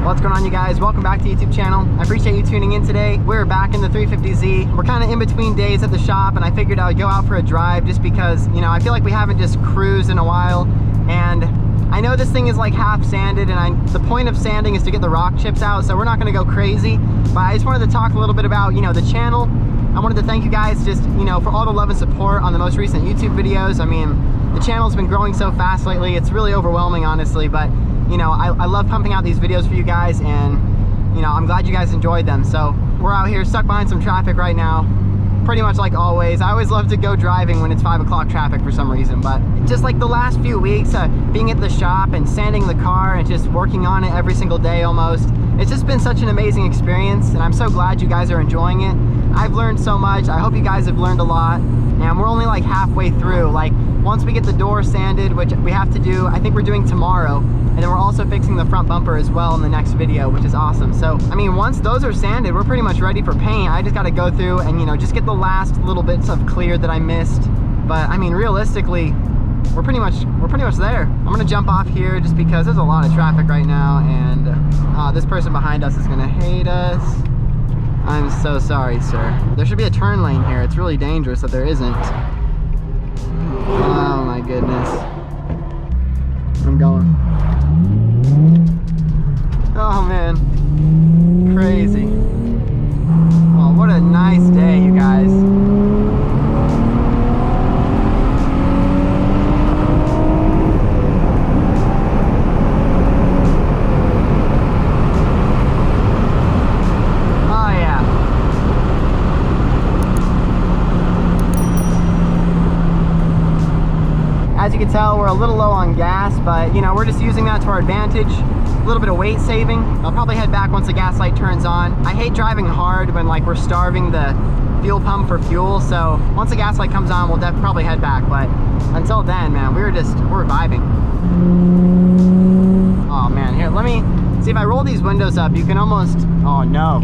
What's going on, you guys? Welcome back to the YouTube channel. I appreciate you tuning in today. We're back in the 350z. We're kind of in between days at the shop, and I figured I would go out for a drive just because, you know, I feel like we haven't just cruised in a while. And I know this thing is like half sanded, and the point of sanding is to get the rock chips out, so we're not going to go crazy. But I just wanted to talk a little bit about, you know, the channel. I wanted to thank you guys just, you know, for all the love and support on the most recent YouTube videos. I mean, the channel's been growing so fast lately. It's really overwhelming, honestly, but you know, I love pumping out these videos for you guys, and you know, I'm glad you guys enjoyed them. So we're out here stuck behind some traffic right now, pretty much like always. I always love to go driving when it's 5 o'clock traffic for some reason, but just like the last few weeks, being at the shop and sanding the car and just working on it every single day almost, it's just been such an amazing experience, and I'm so glad you guys are enjoying it. I've learned so much. I hope you guys have learned a lot, and we're only like halfway through. Like, once we get the door sanded, which we have to do, I think we're doing tomorrow, and then we're also fixing the front bumper as well in the next video, which is awesome. So, I mean, once those are sanded, we're pretty much ready for paint. I just got to go through and, you know, just get the last little bits of clear that I missed. But I mean, realistically, we're pretty much there. I'm gonna jump off here just because there's a lot of traffic right now, and this person behind us is gonna hate us. I'm so sorry, sir. There should be a turn lane here. It's really dangerous that there isn't. Oh my goodness. I'm going. Oh man, crazy. Oh, what a nice day, you guys. Oh yeah. As you can tell, we're a little low on gas, but you know, we're just using that to our advantage. A little bit of weight saving. I'll probably head back once the gas light turns on. I hate driving hard when like we're starving the fuel pump for fuel, so once the gas light comes on, we'll probably head back. But until then, man, we're vibing. Oh man, here, let me see. If I roll these windows up, you can almost, oh no.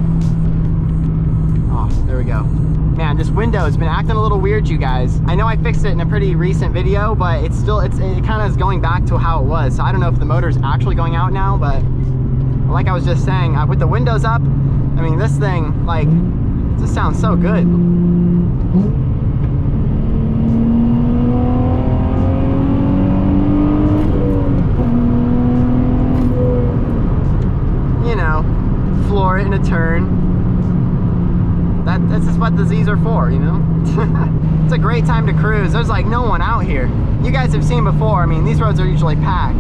Oh, there we go. Man, this window's been acting a little weird, you guys. I know I fixed it in a pretty recent video, but it kind of is going back to how it was. So I don't know if the motor's actually going out now, but like I was just saying, with the windows up, I mean, this thing, like, it just sounds so good. You know, floor it in a turn. That's just what the Z's are for, you know? It's a great time to cruise. There's like no one out here. You guys have seen before, I mean, these roads are usually packed.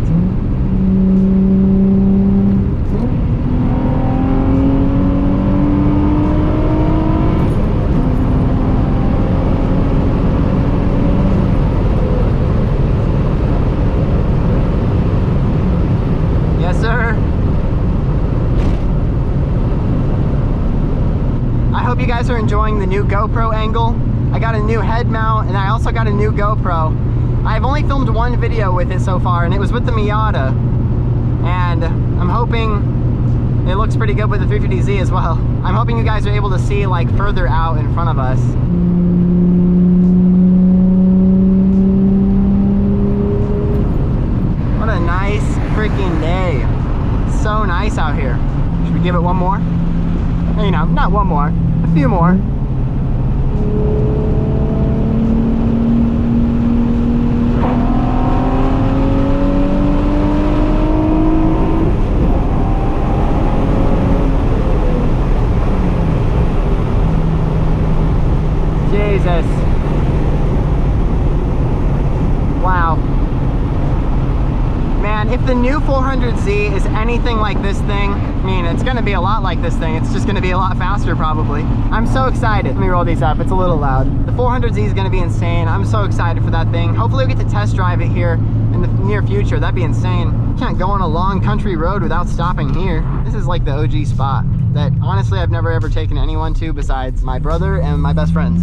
Yes, sir. I hope you guys are enjoying the new GoPro angle. I got a new head mount, and I also got a new GoPro. I've only filmed one video with it so far, and it was with the Miata. And I'm hoping it looks pretty good with the 350z as well. I'm hoping you guys are able to see like further out in front of us. What a nice freaking day. It's so nice out here. Should we give it one more? You know, not one more, a few more. Jesus. Wow. Man, if the new 400Z is anything like this thing, I mean, it's gonna be a lot like this thing. It's just gonna be a lot faster probably. I'm so excited. Let me roll these up, it's a little loud. The 400Z is gonna be insane. I'm so excited for that thing. Hopefully we get to test drive it here in the near future. That'd be insane. You can't go on a long country road without stopping here. This is like the OG spot that honestly I've never ever taken anyone to besides my brother and my best friends.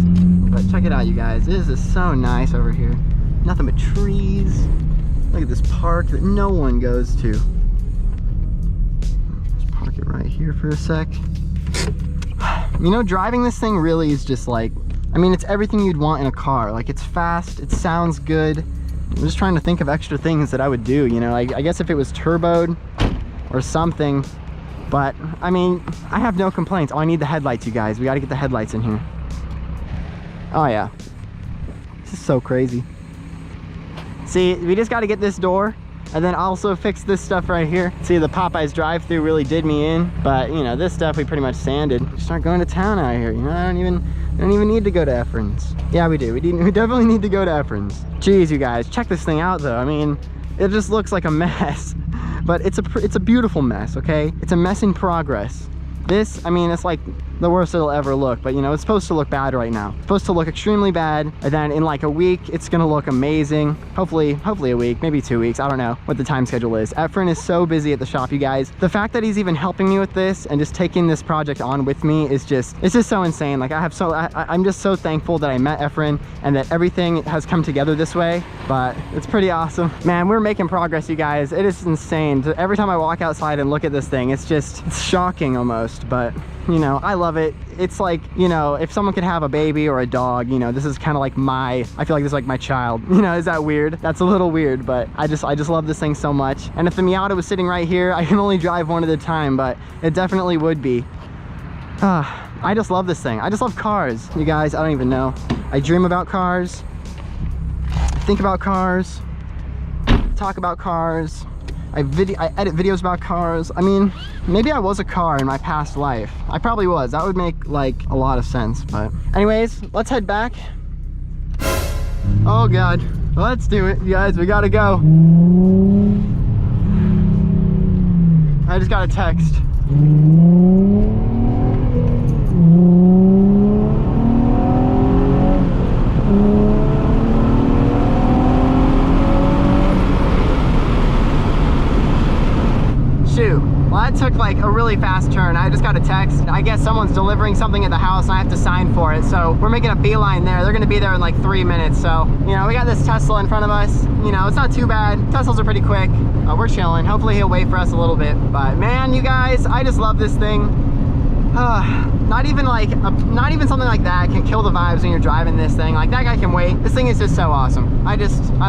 But check it out, you guys. This is so nice over here. Nothing but trees. Look at this park that no one goes to. Let's park it right here for a sec. You know, driving this thing really is just like, I mean, it's everything you'd want in a car. Like, it's fast, it sounds good. I'm just trying to think of extra things that I would do, you know. I guess if it was turboed or something, But I mean, I have no complaints. Oh, I need the headlights, you guys. We got to get the headlights in here. Oh yeah, this is so crazy. See, we just got to get this door and then also fix this stuff right here. See, the Popeyes drive-through really did me in, but you know, this stuff we pretty much sanded. We start going to town out here, you know. I don't even need to go to Efren's. Yeah, we do. We definitely need to go to Efren's. Jeez, you guys, check this thing out though. I mean, it just looks like a mess, but it's a beautiful mess, okay? It's a mess in progress. This, I mean, it's like the worst it'll ever look, but you know, it's supposed to look bad right now. It's supposed to look extremely bad, and then in like a week, it's gonna look amazing. Hopefully a week, maybe 2 weeks. I don't know what the time schedule is. Efren is so busy at the shop, you guys. The fact that he's even helping me with this and just taking this project on with me is just, it's just so insane. Like I'm just so thankful that I met Efren and that everything has come together this way, but it's pretty awesome. Man, we're making progress, you guys. It is insane. Every time I walk outside and look at this thing, it's shocking almost, but you know, I love it. It's like, you know, if someone could have a baby or a dog, you know, this is kind of like I feel like this is like my child. You know, is that weird? That's a little weird, but I just love this thing so much. And if the Miata was sitting right here, I can only drive one at a time, but it definitely would be. I just love this thing. I just love cars. You guys, I don't even know. I dream about cars. I think about cars. Talk about cars. I edit videos about cars. I mean, maybe I was a car in my past life. I probably was. That would make like a lot of sense. But anyways, let's head back. Oh God, let's do it, you guys. We gotta go. I just got a text. Well, that took like a really fast turn. I just got a text. I guess someone's delivering something at the house and I have to sign for it. So we're making a beeline there. They're gonna be there in like 3 minutes. So, you know, we got this Tesla in front of us. You know, it's not too bad. Teslas are pretty quick. We're chilling. Hopefully he'll wait for us a little bit. But man, you guys, I just love this thing. Not even something like that can kill the vibes when you're driving this thing. Like that guy can wait. This thing is just so awesome. I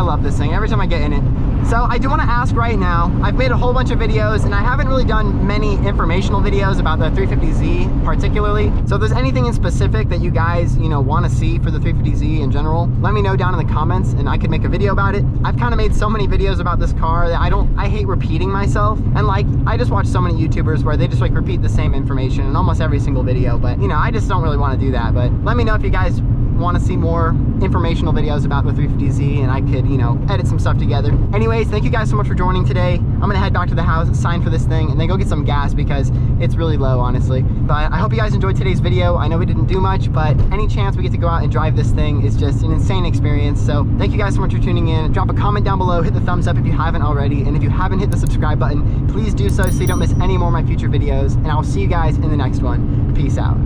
love this thing every time I get in it. So I do want to ask right now, I've made a whole bunch of videos and I haven't really done many informational videos about the 350Z particularly. So if there's anything in specific that you guys, you know, want to see for the 350Z in general, let me know down in the comments and I could make a video about it. I've kind of made so many videos about this car that I hate repeating myself. And like, I just watch so many YouTubers where they just like repeat the same information in almost every single video. But you know, I just don't really want to do that. But let me know if you guys want to see more informational videos about the 350Z and I could, you know, edit some stuff together. Anyways, thank you guys so much for joining today. I'm gonna head back to the house, sign for this thing, and then go get some gas because it's really low, honestly. But I hope you guys enjoyed today's video. I know we didn't do much, but any chance we get to go out and drive this thing is just an insane experience. So thank you guys so much for tuning in. Drop a comment down below, hit the thumbs up if you haven't already, and if you haven't hit the subscribe button, please do so you don't miss any more of my future videos, and I'll see you guys in the next one. Peace out.